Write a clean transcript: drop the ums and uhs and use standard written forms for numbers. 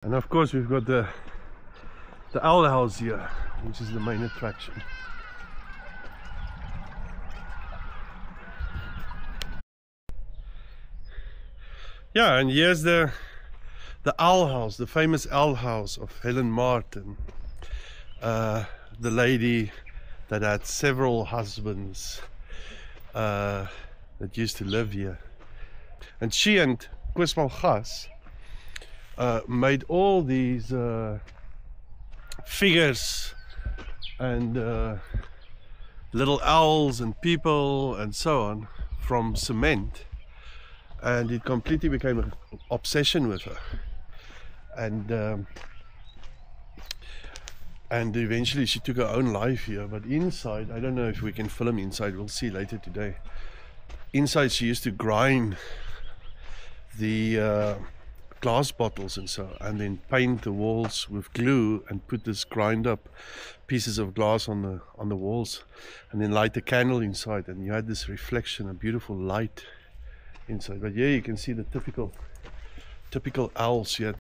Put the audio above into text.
And of course we've got the owl house here, which is the main attraction. Yeah, and here's the owl house, the famous owl house of Helen Martin, the lady that had several husbands that used to live here. And she and Koos Malgas made all these figures and little owls and people and so on from cement, and it completely became an obsession with her, and eventually she took her own life here. But inside, I don't know if we can film inside, we'll see later today. Inside she used to grind the glass bottles and so, and then paint the walls with glue and put this grind up pieces of glass on the walls, and then light a candle inside, and you had this reflection, a beautiful light inside. But here you can see the typical owls here.